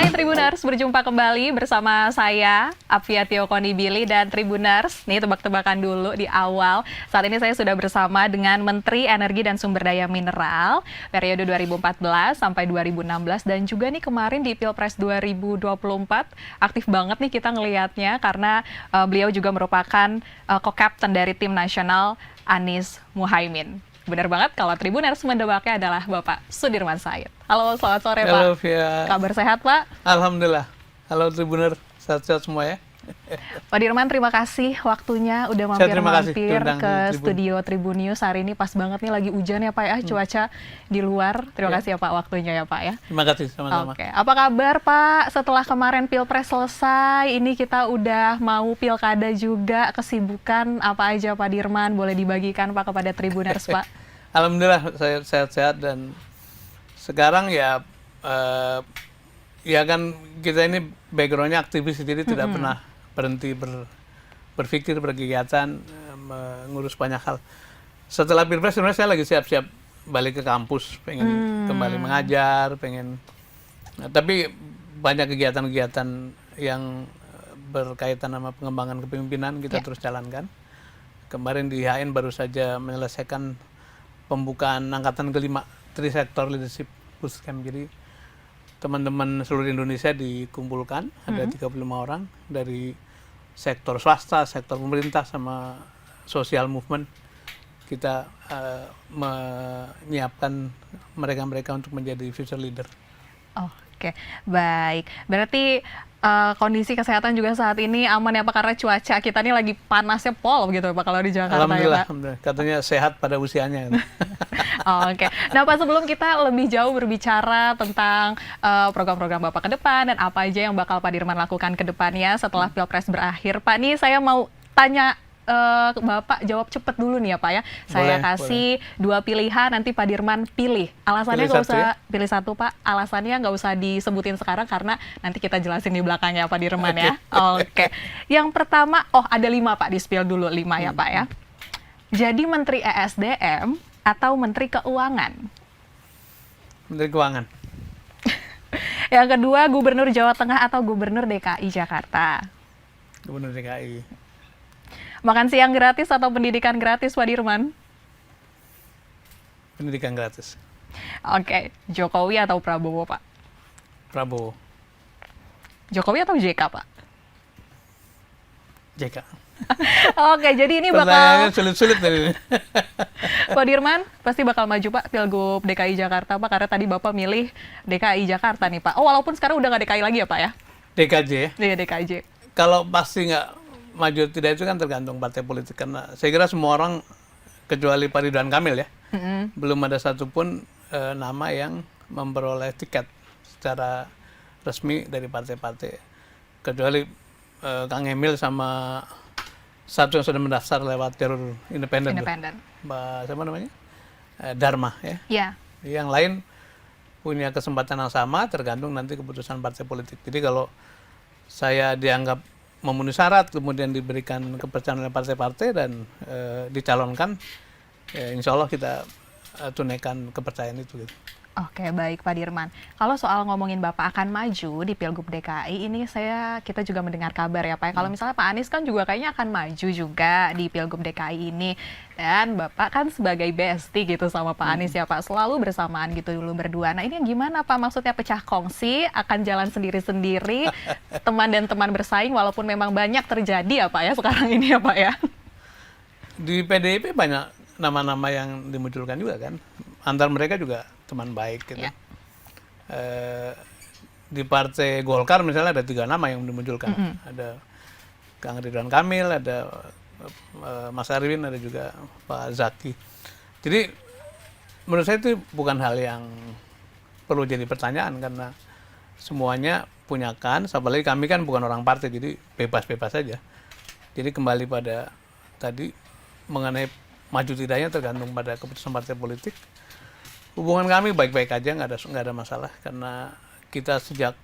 Hai Tribuners, berjumpa kembali bersama saya, Apviatio Konibili, dan Tribuners. Nih tebak-tebakan dulu di awal. Saat ini saya sudah bersama dengan Menteri Energi dan Sumber Daya Mineral periode 2014 sampai 2016, dan juga nih kemarin di Pilpres 2024 aktif banget nih kita ngelihatnya karena beliau juga merupakan co-captain dari tim nasional Anies Muhaimin. Benar banget kalau Tribuners mendebaknya adalah Bapak Sudirman Said. Halo, selamat sore Pak. Halo Via. Kabar sehat Pak? Alhamdulillah. Halo Tribuner, sehat-sehat semua ya. Pak Dirman, terima kasih waktunya udah mampir-mampir ke studio Tribun News. Hari ini pas banget nih lagi hujan ya Pak ya, cuaca di luar. Terima kasih ya Pak waktunya ya Pak ya. Terima kasih, sama-sama. Oke, apa kabar Pak setelah kemarin Pilpres selesai, ini kita udah mau Pilkada juga, kesibukan apa aja Pak Dirman? Boleh dibagikan Pak kepada Tribuners Pak? Alhamdulillah saya sehat-sehat, dan sekarang ya ya kan kita ini backgroundnya aktivis, jadi tidak pernah berhenti berpikir, berkegiatan, mengurus banyak hal. Setelah Pilpres sebenarnya saya lagi siap-siap balik ke kampus, pengen kembali mengajar, tapi banyak kegiatan-kegiatan yang berkaitan sama pengembangan kepemimpinan kita terus jalankan. Kemarin di HN baru saja menyelesaikan pembukaan angkatan kelima Tri-Sector Leadership Bootcamp. Jadi teman-teman seluruh Indonesia dikumpulkan, ada 35 orang dari sektor swasta, sektor pemerintah, sama social movement. Kita menyiapkan mereka-mereka untuk menjadi future leader. Oke, baik. Berarti kondisi kesehatan juga saat ini aman ya Pak, karena cuaca kita ini lagi panasnya pol gitu Pak kalau di Jakarta. Alhamdulillah, ya Pak? alhamdulillah. Katanya sehat pada usianya. Oke, nah Pak, sebelum kita lebih jauh berbicara tentang program-program Bapak ke depan dan apa aja yang bakal Pak Dirman lakukan ke depannya setelah Pilpres berakhir, Pak, nih saya mau tanya Bapak jawab cepet dulu nih ya Pak ya. Saya kasih dua pilihan, nanti Pak Dirman pilih. Alasannya nggak usah pilih satu Pak. Alasannya nggak usah disebutin sekarang karena nanti kita jelasin di belakangnya Pak Dirman ya. Oke. Yang pertama, ada 5 Pak, di-spill dulu 5 ya Pak ya. Jadi Menteri ESDM atau Menteri Keuangan? Menteri Keuangan. Yang kedua, Gubernur Jawa Tengah atau Gubernur DKI Jakarta? Gubernur DKI. Makan siang gratis atau pendidikan gratis, Pak Dirman? Pendidikan gratis. Oke, Jokowi atau Prabowo, Pak? Prabowo. Jokowi atau JK, Pak? JK. Oke, jadi ini bakal sulit-sulit dari ini. Pak Dirman pasti bakal maju Pak Pilgub DKI Jakarta Pak, karena tadi Bapak milih DKI Jakarta nih Pak. Oh, walaupun sekarang udah nggak DKI lagi ya Pak ya? DKJ ya? Iya, DKJ. Kalau pasti nggak maju tidak itu kan tergantung partai politik, karena saya kira semua orang kecuali Pak Ridwan Kamil ya, belum ada satupun nama yang memperoleh tiket secara resmi dari partai-partai, kecuali Kang Emil sama satu yang sudah mendaftar lewat jalur independen. Siapa namanya? Dharma ya. Iya. Yang lain punya kesempatan yang sama, tergantung nanti keputusan partai politik. Jadi kalau saya dianggap memenuhi syarat, kemudian diberikan kepercayaan oleh partai-partai dan dicalonkan, insya Allah kita tunaikan kepercayaan itu. Gitu. Oke, baik Pak Dirman. Kalau soal ngomongin Bapak akan maju di Pilgub DKI, ini kita juga mendengar kabar ya Pak. Kalau misalnya Pak Anies kan juga kayaknya akan maju juga di Pilgub DKI ini. Dan Bapak kan sebagai bestie gitu sama Pak Anies ya Pak, selalu bersamaan gitu dulu berdua. Nah ini gimana Pak? Maksudnya pecah kongsi, akan jalan sendiri-sendiri, teman dan teman bersaing, walaupun memang banyak terjadi ya Pak ya sekarang ini ya Pak ya? Di PDIP banyak nama-nama yang dimunculkan juga kan. Antar mereka juga teman baik gitu. Ya. Di Partai Golkar misalnya ada 3 nama yang dimunculkan. Ada Kang Ridwan Kamil, ada Mas Arwin, ada juga Pak Zaki. Jadi menurut saya itu bukan hal yang perlu jadi pertanyaan, karena semuanya punya kans, apalagi kami kan bukan orang partai, jadi bebas-bebas saja. Jadi kembali pada tadi mengenai maju tidaknya tergantung pada keputusan partai politik. Hubungan kami baik-baik aja, nggak ada masalah, karena kita sejak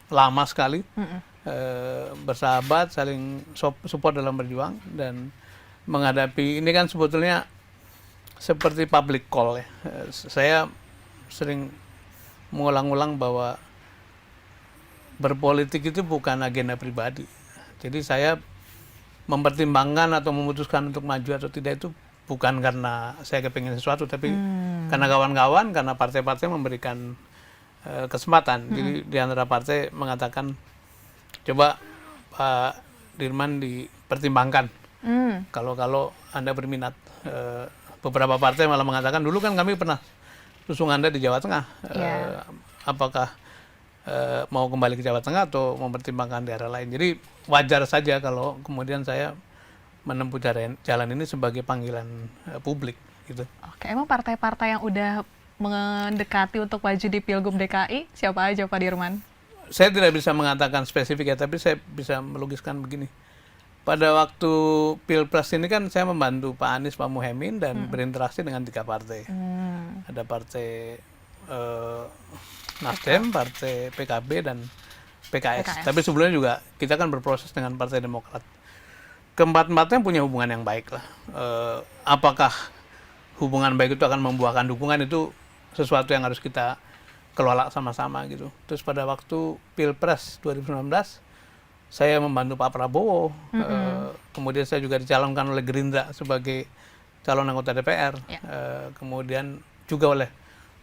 lama sekali bersahabat, saling support dalam berjuang, dan menghadapi ini kan sebetulnya seperti public call ya. Saya sering mengulang-ulang bahwa berpolitik itu bukan agenda pribadi. Jadi saya mempertimbangkan atau memutuskan untuk maju atau tidak itu bukan karena saya kepingin sesuatu, tapi karena kawan-kawan, karena partai-partai memberikan kesempatan. Jadi di antara partai mengatakan, coba Pak Dirman dipertimbangkan kalau Anda berminat. Beberapa partai malah mengatakan, dulu kan kami pernah usung Anda di Jawa Tengah. Apakah mau kembali ke Jawa Tengah atau mempertimbangkan daerah lain. Jadi wajar saja kalau kemudian saya menempuh jalan ini sebagai panggilan publik gitu. Oke, emang partai-partai yang udah mendekati untuk maju di Pilgub DKI siapa aja Pak Dirman? Saya tidak bisa mengatakan spesifik ya, tapi saya bisa melukiskan begini. Pada waktu Pilpres ini kan saya membantu Pak Anies, Pak Muhaimin dan berinteraksi dengan 3 partai. Ada partai Nasdem, partai PKB dan PKS. Tapi sebelumnya juga kita kan berproses dengan Partai Demokrat. Keempat-empatnya punya hubungan yang baik lah. Apakah hubungan baik itu akan membuahkan dukungan, itu sesuatu yang harus kita kelola sama-sama gitu. Terus pada waktu Pilpres 2019 saya membantu Pak Prabowo. Kemudian saya juga dicalonkan oleh Gerindra sebagai calon anggota DPR. Kemudian juga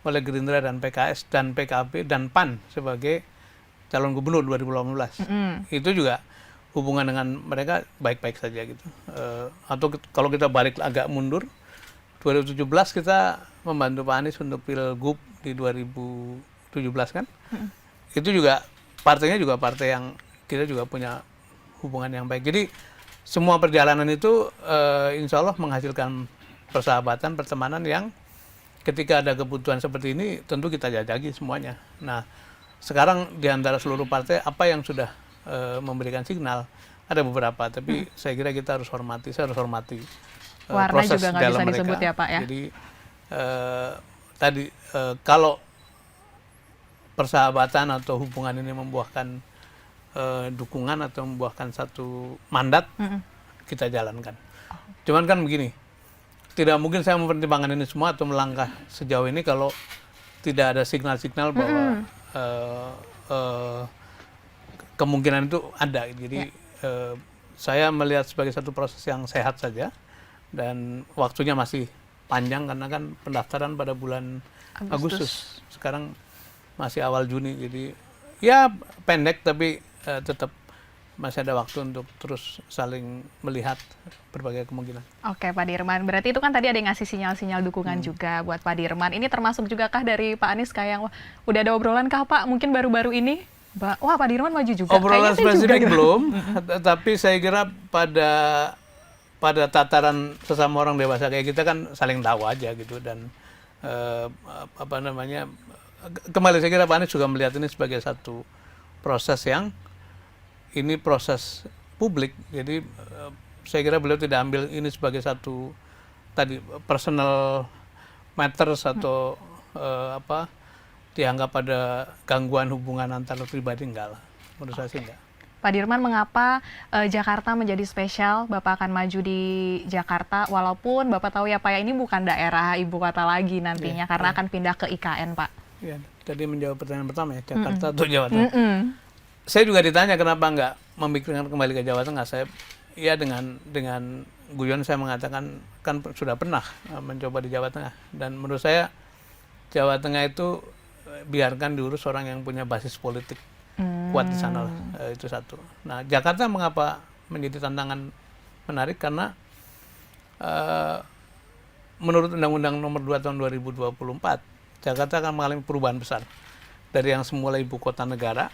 oleh Gerindra dan PKS dan PKB dan PAN sebagai calon gubernur 2018. Itu juga hubungan dengan mereka baik-baik saja gitu. Atau kalau kita balik agak mundur, 2017 kita membantu Pak Anies untuk Pilgub di 2017 kan. Itu juga partainya juga partai yang kita juga punya hubungan yang baik. Jadi semua perjalanan itu insya Allah menghasilkan persahabatan, pertemanan yang ketika ada kebutuhan seperti ini tentu kita jajaki semuanya. Nah, sekarang di antara seluruh partai apa yang sudah memberikan signal, ada beberapa, tapi saya kira kita harus hormati, saya harus hormati warna proses juga nggak bisa mereka. disebut ya Pak ya. Jadi kalau persahabatan atau hubungan ini membuahkan dukungan atau membuahkan satu mandat, kita jalankan. Cuman kan begini, tidak mungkin saya mempertimbangkan ini semua atau melangkah sejauh ini kalau tidak ada signal-signal bahwa kemungkinan itu ada. Jadi saya melihat sebagai satu proses yang sehat saja dan waktunya masih panjang karena kan pendaftaran pada bulan Agustus. Sekarang masih awal Juni, jadi ya pendek tapi tetap masih ada waktu untuk terus saling melihat berbagai kemungkinan. Oke Pak Dirman, berarti itu kan tadi ada yang ngasih sinyal-sinyal dukungan juga buat Pak Dirman. Ini termasuk juga kah dari Pak Anies kayak wah, udah ada obrolan kah Pak mungkin baru-baru ini? Wah Pak Dirman maju juga. Obrolan spesifik belum, tapi saya kira pada tataran sesama orang dewasa kayak kita kan saling tahu aja gitu. Dan kembali saya kira Pak Anies juga melihat ini sebagai satu proses yang ini proses publik. Jadi saya kira beliau tidak ambil ini sebagai satu tadi personal matters atau dianggap ada gangguan hubungan antar pribadi, enggak lah. Menurut saya sih enggak. Pak Dirman, mengapa Jakarta menjadi spesial? Bapak akan maju di Jakarta, walaupun Bapak tahu ya Pak ya, ini bukan daerah ibu kota lagi nantinya, karena akan pindah ke IKN Pak. Iya, tadi menjawab pertanyaan pertama ya, Jakarta atau Jawa Tengah. Saya juga ditanya kenapa enggak memikirkan kembali ke Jawa Tengah. Saya ya dengan guyon saya mengatakan kan sudah pernah mencoba di Jawa Tengah, dan menurut saya Jawa Tengah itu biarkan diurus orang yang punya basis politik kuat di sana lah. Itu satu. Nah, Jakarta mengapa menjadi tantangan menarik, karena menurut Undang-Undang Nomor 2 Tahun 2024 Jakarta akan mengalami perubahan besar dari yang semula ibu kota negara.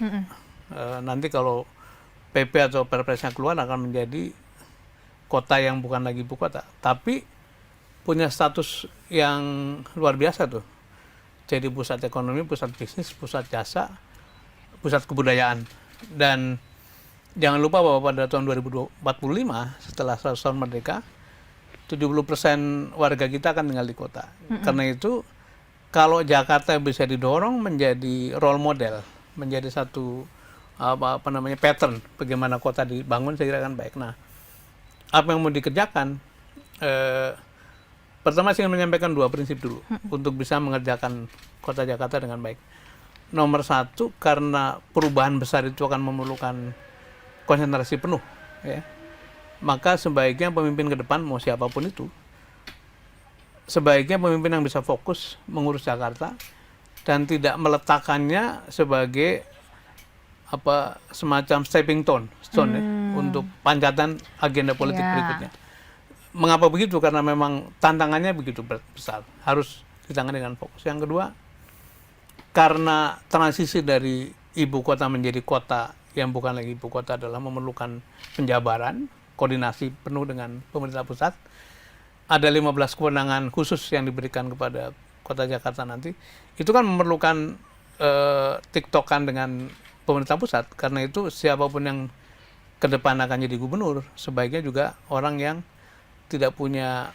Nanti kalau PP atau Perpresnya keluar akan menjadi kota yang bukan lagi ibu kota, tapi punya status yang luar biasa tuh. Jadi pusat ekonomi, pusat bisnis, pusat jasa, pusat kebudayaan. Dan jangan lupa bahwa pada tahun 2045 setelah 100 tahun merdeka, 70% warga kita akan tinggal di kota. Karena itu kalau Jakarta bisa didorong menjadi role model, menjadi satu pattern bagaimana kota dibangun, saya kira akan baik. Nah, apa yang mau dikerjakan? Pertama saya ingin menyampaikan 2 prinsip dulu untuk bisa mengerjakan kota Jakarta dengan baik. nomor satu, karena perubahan besar itu akan memerlukan konsentrasi penuh, ya. Maka sebaiknya pemimpin ke depan, mau siapapun itu, sebaiknya pemimpin yang bisa fokus mengurus Jakarta dan tidak meletakkannya sebagai semacam stepping stone ya, untuk pancatan agenda politik berikutnya. Mengapa begitu? Karena memang tantangannya begitu besar, harus ditangani dengan fokus. Yang kedua, karena transisi dari ibu kota menjadi kota yang bukan lagi ibu kota adalah memerlukan penjabaran, koordinasi penuh dengan pemerintah pusat. Ada 15 kewenangan khusus yang diberikan kepada kota Jakarta nanti. Itu kan memerlukan tiktokan dengan pemerintah pusat. Karena itu siapapun yang ke depan akan jadi gubernur, sebaiknya juga orang yang tidak punya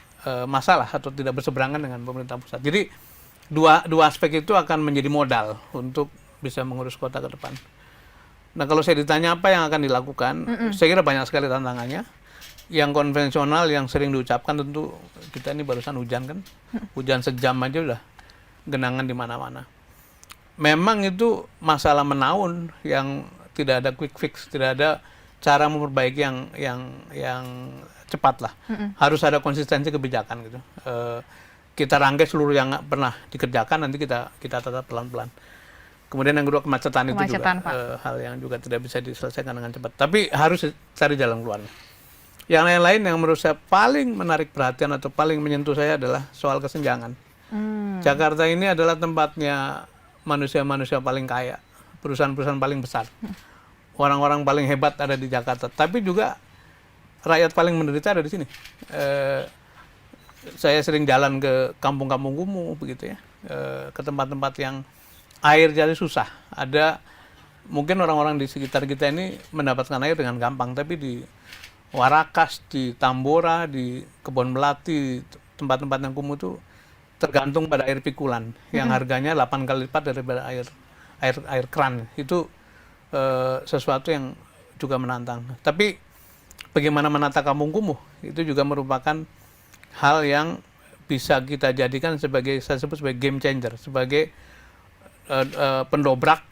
masalah atau tidak berseberangan dengan pemerintah pusat. Jadi dua aspek itu akan menjadi modal untuk bisa mengurus kota ke depan. Nah, kalau saya ditanya apa yang akan dilakukan, saya kira banyak sekali tantangannya. Yang konvensional yang sering diucapkan tentu, kita ini barusan hujan kan, hujan sejam aja udah genangan di mana-mana. Memang itu masalah menaun yang tidak ada quick fix, tidak ada cara memperbaiki yang cepat lah. Harus ada konsistensi kebijakan gitu. Kita rangkai seluruh yang pernah dikerjakan, nanti kita tetap pelan-pelan. Kemudian yang kedua, kemacetan itu juga hal yang juga tidak bisa diselesaikan dengan cepat. Tapi harus cari jalan keluarnya. Yang lain-lain yang menurut saya paling menarik perhatian atau paling menyentuh saya adalah soal kesenjangan. Jakarta ini adalah tempatnya manusia-manusia paling kaya, perusahaan-perusahaan paling besar. Orang-orang paling hebat ada di Jakarta. Tapi juga rakyat paling menderita ada di sini. Saya sering jalan ke kampung-kampung kumuh begitu ya, ke tempat-tempat yang air jadi susah. Ada mungkin orang-orang di sekitar kita ini mendapatkan air dengan gampang, tapi di Warakas, di Tambora, di Kebon Melati, tempat-tempat yang kumuh itu tergantung pada air pikulan yang harganya 8 kali lipat daripada air keran. Itu sesuatu yang juga menantang. Tapi bagaimana menata kampung kumuh itu juga merupakan hal yang bisa kita jadikan sebagai, saya sebut sebagai game changer, sebagai pendobrak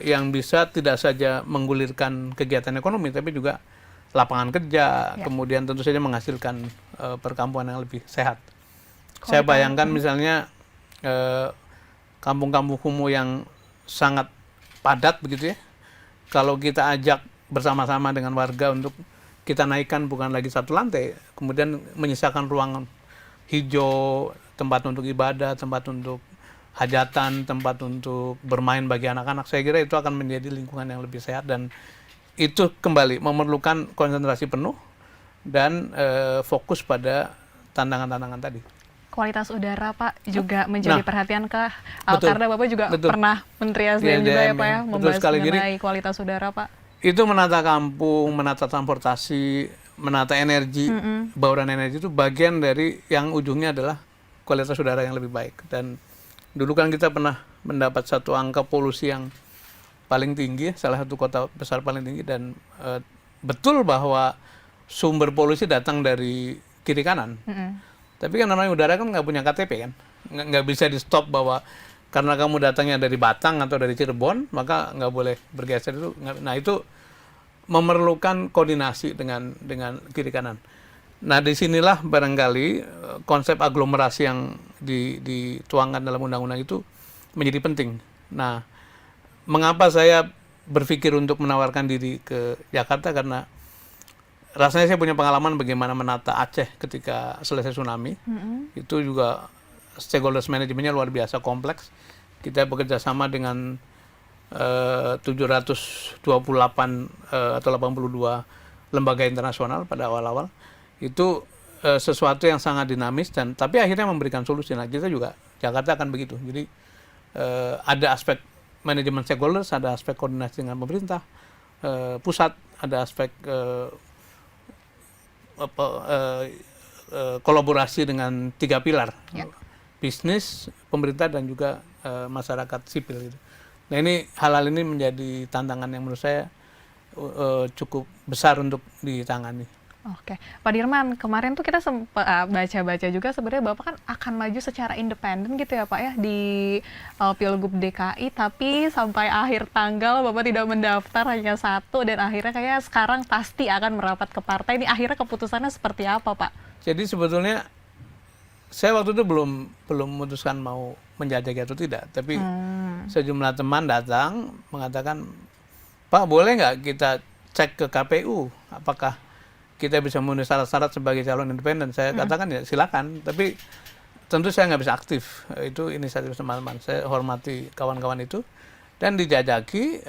yang bisa tidak saja menggulirkan kegiatan ekonomi, tapi juga lapangan kerja, kemudian tentu saja menghasilkan perkampungan yang lebih sehat. Saya bayangkan misalnya kampung-kampung kumuh yang sangat padat begitu ya, kalau kita ajak bersama-sama dengan warga untuk kita naikkan bukan lagi satu lantai, kemudian menyisakan ruangan hijau, tempat untuk ibadah, tempat untuk hajatan, tempat untuk bermain bagi anak-anak, saya kira itu akan menjadi lingkungan yang lebih sehat, dan itu kembali memerlukan konsentrasi penuh dan fokus pada tantangan-tantangan tadi. Kualitas udara Pak juga menjadi perhatian kah? Karena Bapak juga pernah Menteri SDM juga ya Pak ya, membahas mengenai kualitas udara Pak. Itu menata kampung, menata transportasi, menata energi, bauran energi itu bagian dari yang ujungnya adalah kualitas udara yang lebih baik. Dan dulu kan kita pernah mendapat satu angka polusi yang paling tinggi, salah satu kota besar paling tinggi, dan betul bahwa sumber polusi datang dari kiri kanan. Tapi kan namanya udara kan nggak punya KTP kan, nggak bisa di stop bahwa karena kamu datangnya dari Batang atau dari Cirebon maka nggak boleh bergeser itu. Nah itu memerlukan koordinasi dengan kiri kanan. Nah disinilah barangkali konsep aglomerasi yang dituangkan dalam undang-undang itu menjadi penting. Nah, mengapa saya berpikir untuk menawarkan diri ke Jakarta? Karena rasanya saya punya pengalaman bagaimana menata Aceh ketika selesai tsunami. Itu juga stakeholders manajemennya luar biasa kompleks. Kita bekerja sama dengan 728 atau 82 lembaga internasional pada awal-awal. Itu sesuatu yang sangat dinamis, dan tapi akhirnya memberikan solusi. Nah, kita juga Jakarta akan begitu. Jadi ada aspek manajemen stakeholders, ada aspek koordinasi dengan pemerintah pusat, ada aspek kolaborasi dengan 3 pilar, bisnis, pemerintah, dan juga masyarakat sipil gitu. Nah ini hal-hal ini menjadi tantangan yang menurut saya cukup besar untuk ditangani. Oke, Pak Dirman, kemarin tuh kita sempat baca-baca juga sebenarnya Bapak kan akan maju secara independen gitu ya Pak ya di Pilgub DKI, tapi sampai akhir tanggal Bapak tidak mendaftar, hanya satu, dan akhirnya kayak sekarang pasti akan merapat ke partai. Ini akhirnya keputusannya seperti apa Pak? Jadi sebetulnya saya waktu itu belum memutuskan mau menjajaki atau tidak, tapi sejumlah teman datang mengatakan, Pak boleh nggak kita cek ke KPU apakah kita bisa memenuhi syarat-syarat sebagai calon independen. Saya katakan ya silakan, tapi tentu saya nggak bisa aktif. Itu inisiatif teman-teman. Saya hormati kawan-kawan itu. Dan dijajaki,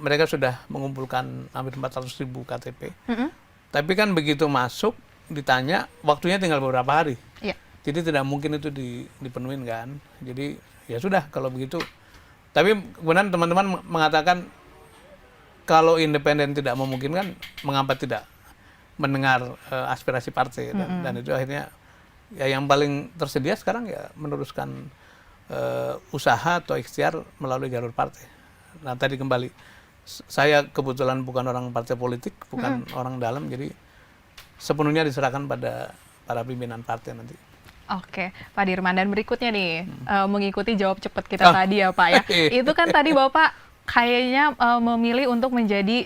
mereka sudah mengumpulkan hampir 400.000 KTP. Tapi kan begitu masuk, ditanya, waktunya tinggal beberapa hari. Iya. Jadi tidak mungkin itu dipenuhin kan. Jadi ya sudah kalau begitu. Tapi kemudian teman-teman mengatakan, kalau independen tidak memungkinkan, mengapa tidak mendengar aspirasi partai, dan itu akhirnya ya yang paling tersedia sekarang ya meneruskan usaha atau ikhtiar melalui jalur partai. Nah tadi kembali, saya kebetulan bukan orang partai politik, bukan orang dalam, jadi sepenuhnya diserahkan pada para pimpinan partai nanti. Oke, Pak Dirman, dan berikutnya nih mengikuti jawab cepat kita tadi ya Pak ya. Itu kan tadi Bapak kayaknya memilih untuk menjadi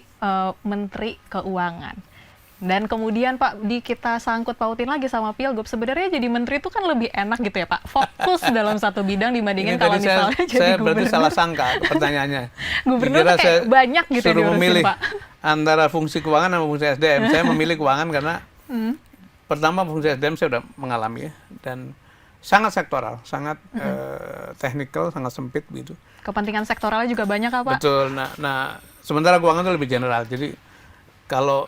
Menteri Keuangan. Dan kemudian Pak, kita sangkut pautin lagi sama Pilgub, sebenarnya jadi menteri itu kan lebih enak gitu ya Pak, fokus dalam satu bidang dibandingin kalau misalnya jadi gubernur. Berarti salah sangka pertanyaannya. Gubernur tuh kayak banyak gitu suruh diurusin memilih Pak. Antara fungsi keuangan sama fungsi SDM. Saya memilih keuangan karena pertama fungsi SDM saya sudah mengalami ya, dan sangat sektoral, sangat teknikal, sangat sempit begitu. Kepentingan sektoralnya juga banyak Pak? Betul. Nah sementara keuangan itu lebih general. Jadi kalau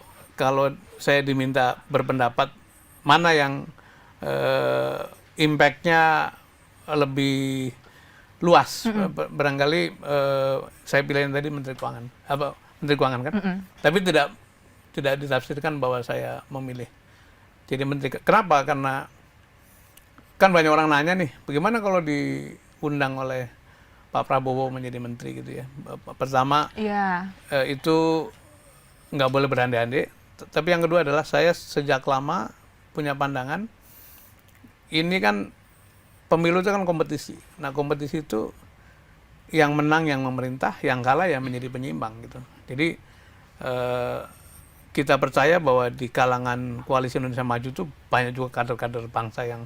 saya diminta berpendapat mana yang impact-nya lebih luas, barangkali saya pilih yang tadi Menteri Keuangan kan, tapi tidak ditafsirkan bahwa saya memilih jadi menteri. Kenapa? Karena kan banyak orang nanya nih, bagaimana kalau diundang oleh Pak Prabowo menjadi menteri gitu ya. Pertama, itu nggak boleh berandai-andai. Tapi yang kedua adalah saya sejak lama punya pandangan, ini kan pemilu itu kan kompetisi. Nah kompetisi itu yang menang yang memerintah, yang kalah yang menjadi penyeimbang gitu. Jadi kita percaya bahwa di kalangan Koalisi Indonesia Maju itu banyak juga kader-kader bangsa yang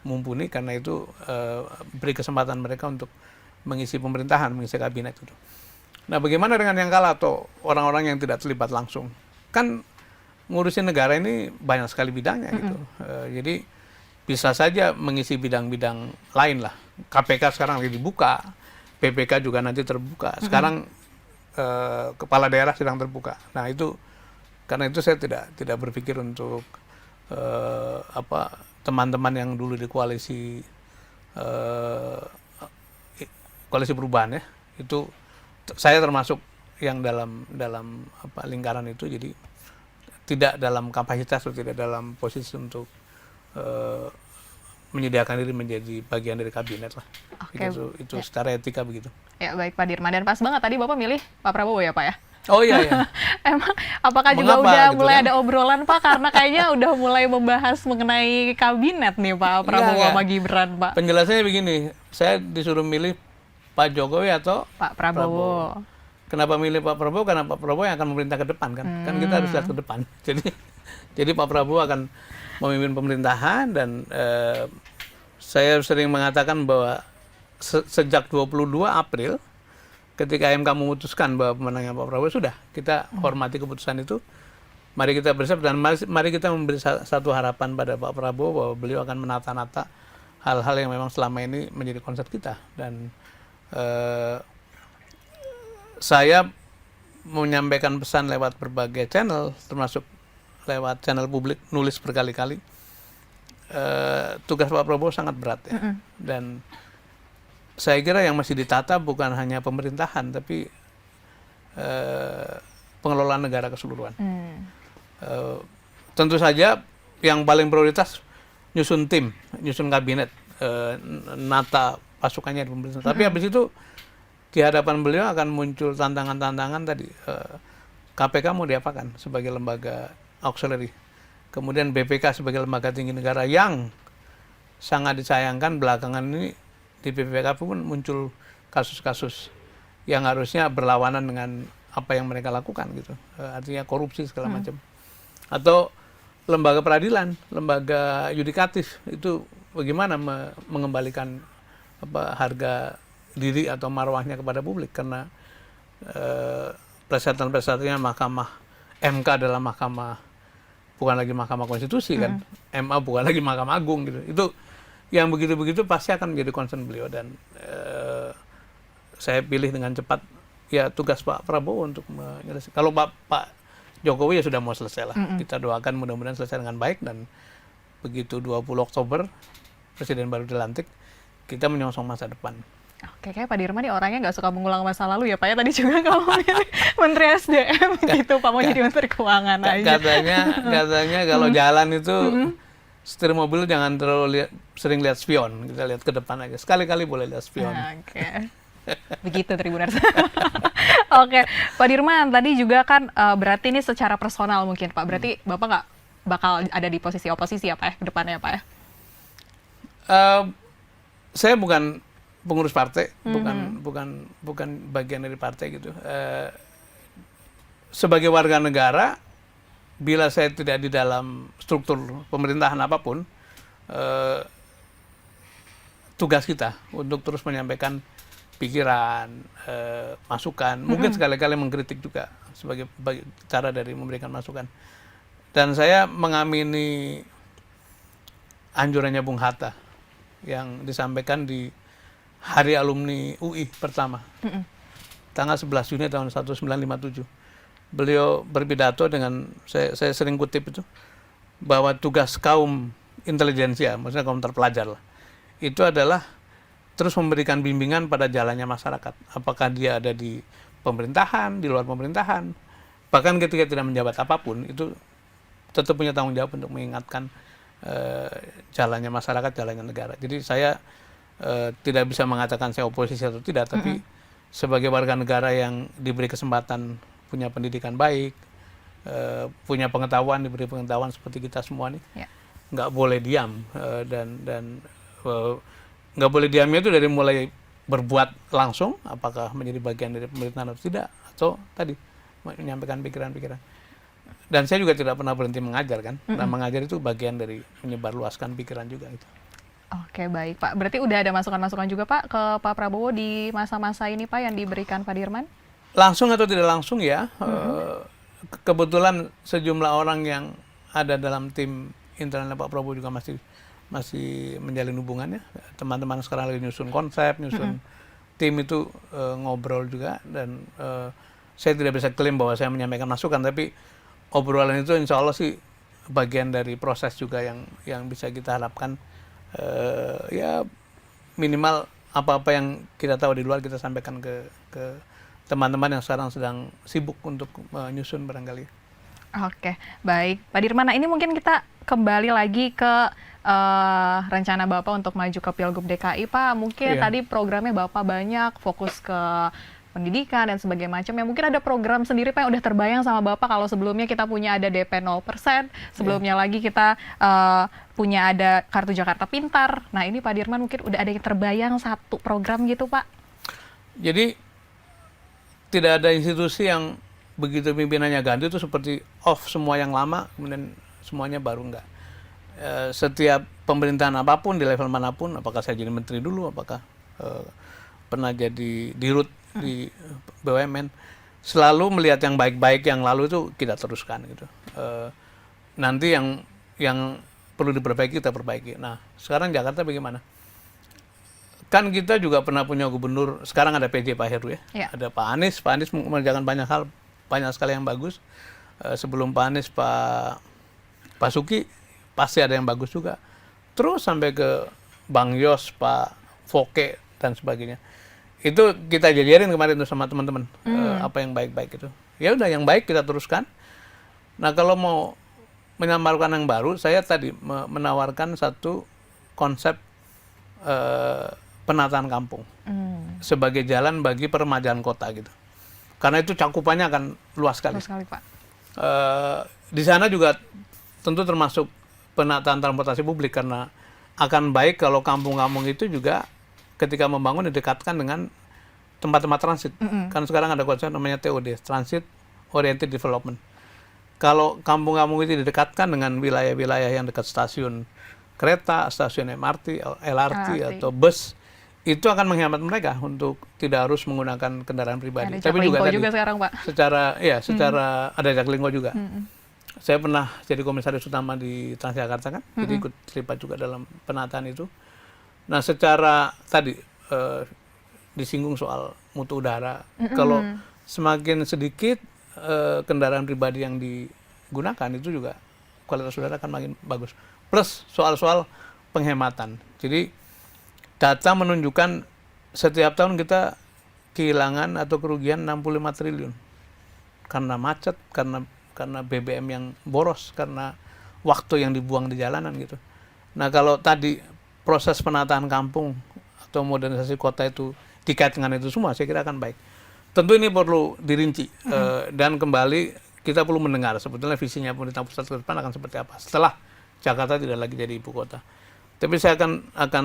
mumpuni, karena itu beri kesempatan mereka untuk mengisi pemerintahan, mengisi kabinet itu. Nah bagaimana dengan yang kalah atau orang-orang yang tidak terlibat langsung? Kan ngurusin negara ini banyak sekali bidangnya gitu. Jadi bisa saja mengisi bidang-bidang lain lah. KPK sekarang lagi dibuka, PPK juga nanti terbuka. Sekarang kepala daerah sedang terbuka. Nah itu karena itu saya tidak berpikir untuk teman-teman yang dulu di koalisi perubahan ya, itu saya termasuk yang dalam lingkaran itu, jadi tidak dalam kapasitas atau tidak dalam posisi untuk menyediakan diri menjadi bagian dari kabinet lah. Oke, itu secara etika begitu. Ya baik Pak Dirman, dan pas banget tadi Bapak milih Pak Prabowo ya Pak ya? Oh iya. Emang apakah juga udah gitu mulai kan? Ada obrolan Pak, karena kayaknya udah mulai membahas mengenai kabinet nih Pak Prabowo sama Gibran Pak? Penjelasannya begini, saya disuruh milih Pak Jokowi atau Pak Prabowo. Kenapa milih Pak Prabowo? Karena Pak Prabowo yang akan memerintah ke depan kan. Kan kita harus lihat ke depan. Jadi Pak Prabowo akan memimpin pemerintahan, dan saya sering mengatakan bahwa sejak 22 April ketika MK memutuskan bahwa pemenangnya Pak Prabowo, sudah kita hormati keputusan itu. Mari kita bersiap dan mari kita memberi satu harapan pada Pak Prabowo bahwa beliau akan menata-nata hal-hal yang memang selama ini menjadi konsep kita. Dan saya menyampaikan pesan lewat berbagai channel, termasuk lewat channel publik, nulis berkali-kali. Tugas Pak Prabowo sangat berat ya. Dan saya kira yang masih ditata bukan hanya pemerintahan, tapi pengelolaan negara keseluruhan. Tentu saja yang paling prioritas nyusun tim, nyusun kabinet, nata pasukannya di pemerintah. Tapi habis itu di hadapan beliau akan muncul tantangan-tantangan tadi. KPK mau diapakan sebagai lembaga auxiliary. Kemudian BPK sebagai lembaga tinggi negara yang sangat disayangkan belakangan ini di BPK pun muncul kasus-kasus yang harusnya berlawanan dengan apa yang mereka lakukan gitu. Artinya korupsi segala macam. Atau lembaga peradilan, lembaga yudikatif itu bagaimana mengembalikan harga diri atau marwahnya kepada publik karena persyaratan-persyaratannya mahkamah MK adalah mahkamah bukan lagi mahkamah konstitusi kan, MA bukan lagi mahkamah agung gitu. Itu yang begitu-begitu pasti akan menjadi concern beliau dan saya pilih dengan cepat ya tugas Pak Prabowo untuk menyelesaikan. Kalau Pak Jokowi ya sudah mau selesai lah. Kita doakan mudah-mudahan selesai dengan baik dan begitu 20 Oktober Presiden baru dilantik, kita menyongsong masa depan. Oke, kayak Pak Dirman nih orangnya nggak suka mengulang masa lalu ya Pak ya. Tadi juga kalau Menteri SDM gitu, Pak mau jadi Menteri Keuangan aja. Katanya kalau jalan itu setir mobil jangan terlalu sering lihat spion, kita lihat ke depan aja. Sekali-kali boleh lihat spion. Oke. Begitu Tribuners. Oke, Pak Dirman tadi juga kan berarti ini secara personal mungkin Pak. Berarti Bapak nggak bakal ada di posisi oposisi ya Pak ya ke depannya Pak ya? Saya bukan pengurus partai, bukan bagian dari partai gitu. Sebagai warga negara, bila saya tidak di dalam struktur pemerintahan apapun, tugas kita untuk terus menyampaikan pikiran, masukan, mungkin sekali-kali mengkritik juga sebagai cara dari memberikan masukan. Dan saya mengamini anjurannya Bung Hatta yang disampaikan di Hari Alumni UI pertama, tanggal 11 Juni tahun 1957. Beliau berpidato dengan, saya sering kutip itu, bahwa tugas kaum intelijensia, maksudnya kaum terpelajar lah, itu adalah terus memberikan bimbingan pada jalannya masyarakat. Apakah dia ada di pemerintahan, di luar pemerintahan, bahkan ketika tidak menjabat apapun, itu tetap punya tanggung jawab untuk mengingatkan jalannya masyarakat, jalannya negara. Jadi saya tidak bisa mengatakan saya oposisi atau tidak, tapi sebagai warga negara yang diberi kesempatan punya pendidikan baik, punya pengetahuan, diberi pengetahuan seperti kita semua nih, nggak boleh diam dan nggak boleh diamnya itu dari mulai berbuat langsung, apakah menjadi bagian dari pemerintahan atau tidak, atau tadi menyampaikan pikiran-pikiran. Dan saya juga tidak pernah berhenti mengajar kan, dan mengajar itu bagian dari menyebarluaskan pikiran juga gitu. Oke baik Pak, berarti udah ada masukan-masukan juga Pak ke Pak Prabowo di masa-masa ini Pak yang diberikan Pak Dirman? Langsung atau tidak langsung ya, kebetulan sejumlah orang yang ada dalam tim internalnya Pak Prabowo juga masih menjalin hubungannya. Teman-teman sekarang lagi nyusun konsep, nyusun tim itu ngobrol juga, dan saya tidak bisa klaim bahwa saya menyampaikan masukan, tapi obrolan itu insya Allah sih bagian dari proses juga yang bisa kita harapkan. Ya minimal apa-apa yang kita tahu di luar kita sampaikan ke teman-teman yang sekarang sedang sibuk untuk menyusun barangkali. Oke, baik. Pak Dirman, nah ini mungkin kita kembali lagi ke rencana Bapak untuk maju ke Pilgub DKI, Pak. Mungkin tadi programnya Bapak banyak, fokus ke pendidikan dan sebagainya macam. Ya mungkin ada program sendiri Pak yang udah terbayang sama Bapak kalau sebelumnya kita punya ada DP 0%, sebelumnya lagi kita punya ada Kartu Jakarta Pintar. Nah ini Pak Dirman mungkin udah ada yang terbayang satu program gitu Pak? Jadi tidak ada institusi yang begitu pimpinannya ganti itu seperti off semua yang lama kemudian semuanya baru, enggak. Setiap pemerintahan apapun di level manapun, apakah saya jadi menteri dulu, apakah pernah jadi dirut di BUMN, selalu melihat yang baik-baik yang lalu itu kita teruskan gitu. Nanti yang perlu diperbaiki kita perbaiki. Nah sekarang Jakarta bagaimana? Kan kita juga pernah punya gubernur, sekarang ada PJ Pak Heru ya. Ada Pak Anies mengerjakan banyak hal, banyak sekali yang bagus. Sebelum Pak Anies Pak Suki pasti ada yang bagus juga. Terus sampai ke Bang Yos, Pak Foke dan sebagainya. Itu kita jajarin kemarin tuh sama teman-teman, apa yang baik-baik itu. Ya udah yang baik kita teruskan. Nah kalau mau menyamarkan yang baru, saya tadi menawarkan satu konsep penataan kampung sebagai jalan bagi peremajaan kota gitu. Karena itu cakupannya akan luas sekali. Luas sekali Pak. di sana juga tentu termasuk penataan transportasi publik, karena akan baik kalau kampung-kampung itu juga ketika membangun didekatkan dengan tempat-tempat transit. Kan sekarang ada konsep namanya TOD, Transit Oriented Development. Kalau kampung-kampung itu didekatkan dengan wilayah-wilayah yang dekat stasiun kereta, stasiun MRT, LRT atau bus, itu akan menghemat mereka untuk tidak harus menggunakan kendaraan pribadi. Ada Tapi juga tadi, juga sekarang, Pak. secara ada Jaklingko juga. Saya pernah jadi komisaris utama di Transjakarta kan, jadi ikut terlibat juga dalam penataan itu. Nah, secara tadi disinggung soal mutu udara. Kalau semakin sedikit kendaraan pribadi yang digunakan, itu juga kualitas udara akan makin bagus. Plus soal-soal penghematan. Jadi data menunjukkan setiap tahun kita kehilangan atau kerugian 65 triliun. Karena macet, karena BBM yang boros, karena waktu yang dibuang di jalanan gitu. Nah, kalau tadi proses penataan kampung atau modernisasi kota itu dikaitkan dengan itu semua, saya kira akan baik. Tentu ini perlu dirinci dan kembali kita perlu mendengar sebetulnya visinya pemerintah pusat ke depan akan seperti apa setelah Jakarta tidak lagi jadi ibu kota. Tapi saya akan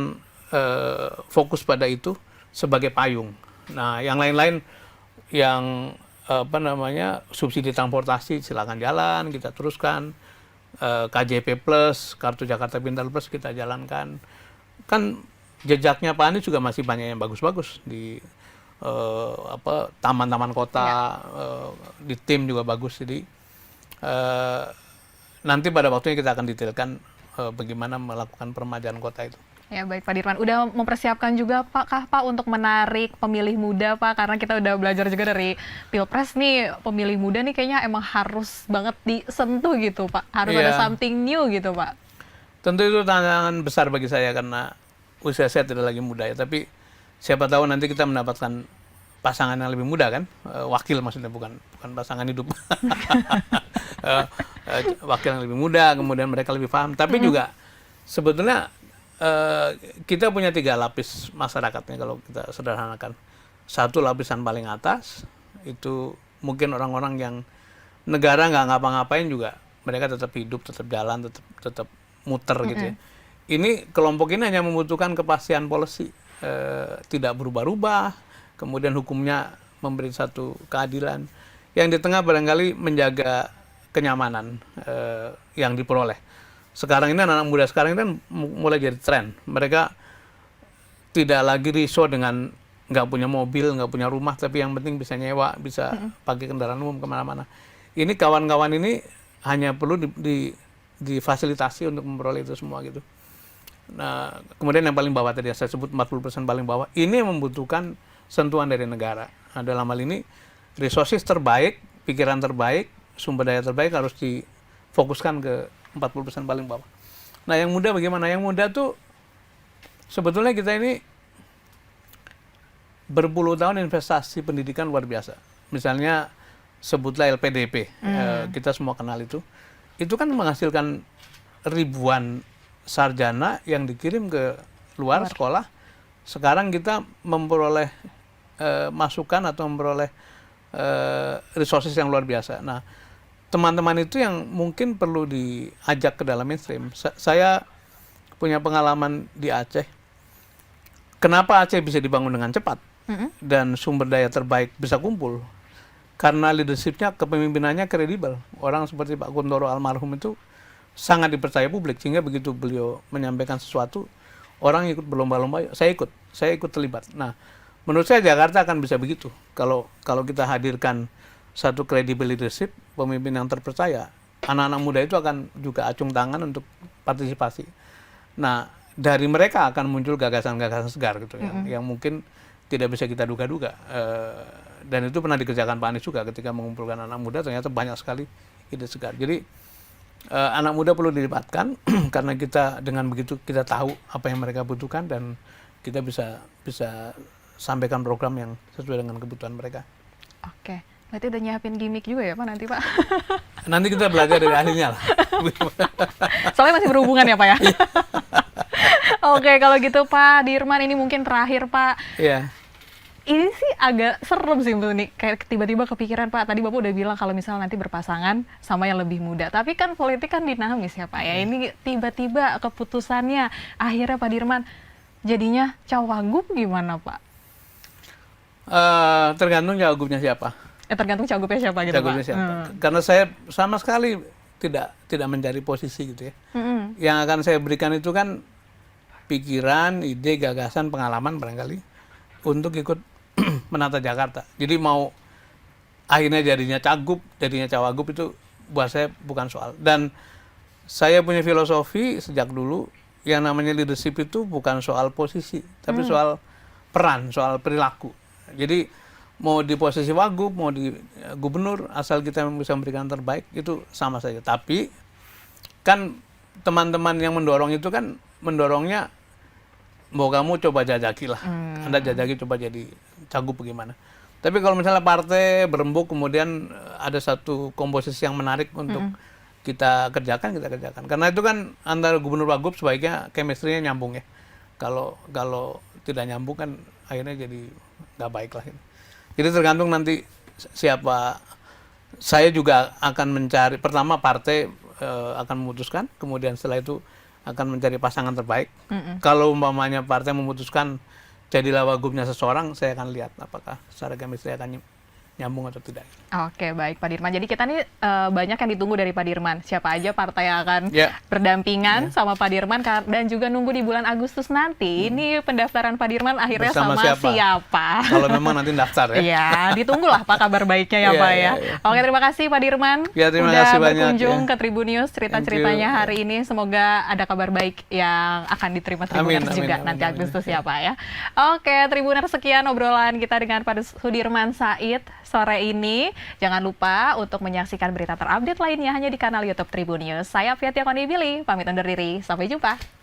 fokus pada itu sebagai payung. Nah, yang lain-lain yang subsidi transportasi silakan jalan, kita teruskan. KJP Plus, Kartu Jakarta Pintar Plus kita jalankan. Kan jejaknya Pak Anies juga masih banyak yang bagus-bagus di taman-taman kota, di tim juga bagus. Jadi nanti pada waktunya kita akan detailkan bagaimana melakukan peremajaan kota itu. Ya, baik Pak Dirman. Udah mempersiapkan juga Pak untuk menarik pemilih muda, Pak? Karena kita udah belajar juga dari Pilpres nih, pemilih muda nih kayaknya emang harus banget disentuh gitu, Pak. Harus ada something new gitu, Pak. Tentu itu tantangan besar bagi saya karena usia saya tidak lagi muda ya. Tapi siapa tahu nanti kita mendapatkan pasangan yang lebih muda kan? Wakil maksudnya, bukan pasangan hidup. Wakil yang lebih muda, kemudian mereka lebih paham. Tapi juga sebetulnya kita punya 3 lapis masyarakatnya kalau kita sederhanakan. Satu lapisan paling atas, itu mungkin orang-orang yang negara nggak ngapa-ngapain juga mereka tetap hidup, tetap jalan, tetap muter gitu ya. Ini kelompok ini hanya membutuhkan kepastian policy, tidak berubah-ubah, kemudian hukumnya memberi satu keadilan. Yang di tengah barangkali menjaga kenyamanan yang diperoleh. Sekarang ini anak-anak muda sekarang ini kan mulai jadi tren. Mereka tidak lagi risau dengan nggak punya mobil, nggak punya rumah, tapi yang penting bisa nyewa, bisa pakai kendaraan umum kemana-mana. Ini kawan-kawan ini hanya perlu difasilitasi untuk memperoleh itu semua gitu. Nah, kemudian yang paling bawah tadi saya sebut 40% paling bawah, ini membutuhkan sentuhan dari negara. Nah, dalam hal ini resources terbaik, pikiran terbaik, sumber daya terbaik harus difokuskan ke 40% paling bawah. Nah, yang muda bagaimana? Yang muda tuh sebetulnya kita ini berpuluh tahun investasi pendidikan luar biasa. Misalnya sebutlah LPDP, kita semua kenal itu. Itu kan menghasilkan ribuan sarjana yang dikirim ke luar sekolah. Sekarang kita memperoleh masukan atau memperoleh resources yang luar biasa. Nah, teman-teman itu yang mungkin perlu diajak ke dalam mainstream. Saya punya pengalaman di Aceh. Kenapa Aceh bisa dibangun dengan cepat dan sumber daya terbaik bisa kumpul? Karena leadershipnya, kepemimpinannya kredibel. Orang seperti Pak Kuntoro almarhum itu sangat dipercaya publik, sehingga begitu beliau menyampaikan sesuatu, orang ikut berlomba-lomba. Saya ikut terlibat. Nah, menurut saya Jakarta akan bisa begitu. Kalau kita hadirkan satu credible leadership, pemimpin yang terpercaya, anak-anak muda itu akan juga acung tangan untuk partisipasi. Nah, dari mereka akan muncul gagasan-gagasan segar gitu, yang mungkin tidak bisa kita duga-duga. Dan itu pernah dikerjakan Pak Anies juga ketika mengumpulkan anak muda, ternyata banyak sekali ide segar. Jadi anak muda perlu dilibatkan karena kita dengan begitu kita tahu apa yang mereka butuhkan dan kita bisa sampaikan program yang sesuai dengan kebutuhan mereka. Oke. Berarti udah nyiapin gimmick juga ya Pak nanti Pak? Nanti kita belajar dari ahlinya lah. Soalnya masih berhubungan ya Pak ya? Oke, kalau gitu Pak Dirman, ini mungkin terakhir Pak. Iya. Ini sih agak serem sih Bu nih, kayak tiba-tiba kepikiran Pak, tadi Bapak udah bilang kalau misalnya nanti berpasangan sama yang lebih muda. Tapi kan politik kan dinamis ya Pak ya. Ini tiba-tiba keputusannya akhirnya Pak Dirman jadinya cawagup gimana Pak? Tergantung cagupnya siapa. Tergantung cagupnya siapa gitu Cagupnya Pak? siapa. Karena saya sama sekali tidak mencari posisi gitu ya. Yang akan saya berikan itu kan pikiran, ide, gagasan, pengalaman barangkali untuk ikut menata Jakarta. Jadi mau akhirnya jadinya cagup, jadinya cawagup itu buat saya bukan soal. Dan saya punya filosofi sejak dulu yang namanya leadership itu bukan soal posisi, tapi soal peran, soal perilaku. Jadi mau di posisi wagub, mau di gubernur, asal kita bisa memberikan yang terbaik itu sama saja. Tapi kan teman-teman yang mendorong itu kan mendorongnya mau kamu coba jajaki lah, Anda jajaki coba jadi cagup bagaimana. Tapi kalau misalnya partai berembuk kemudian ada satu komposisi yang menarik untuk kita kerjakan. Karena itu kan antara gubernur wagub sebaiknya chemistry-nya nyambung ya. Kalau tidak nyambung kan akhirnya jadi nggak baik lah. Jadi tergantung nanti siapa. Saya juga akan mencari, pertama partai akan memutuskan, kemudian setelah itu akan mencari pasangan terbaik. Kalau umpamanya partai memutuskan jadilah wagubnya seseorang, saya akan lihat apakah secara chemistry akan nyambung atau tidak. Oke, baik Pak Dirman. Jadi kita nih banyak yang ditunggu dari Pak Dirman. Siapa aja partai yang akan berdampingan sama Pak Dirman dan juga nunggu di bulan Agustus nanti. Ini pendaftaran Pak Dirman akhirnya Bersama sama siapa? Kalau memang nanti daftar ya. Iya, ditunggulah Pak kabar baiknya ya Pak ya. Oke, terima kasih Pak Dirman. Ya, terima udah kasih banyak berkunjung ya ke Tribun News cerita-ceritanya hari ini. Semoga ada kabar baik yang akan diterima Tribuners juga nanti Agustus ya Pak ya. Oke, Tribuners, sekian obrolan kita dengan Pak Sudirman Said sore ini. Jangan lupa untuk menyaksikan berita terupdate lainnya hanya di kanal YouTube Tribun News. Saya Fiatia Konibili, pamit undur diri. Sampai jumpa.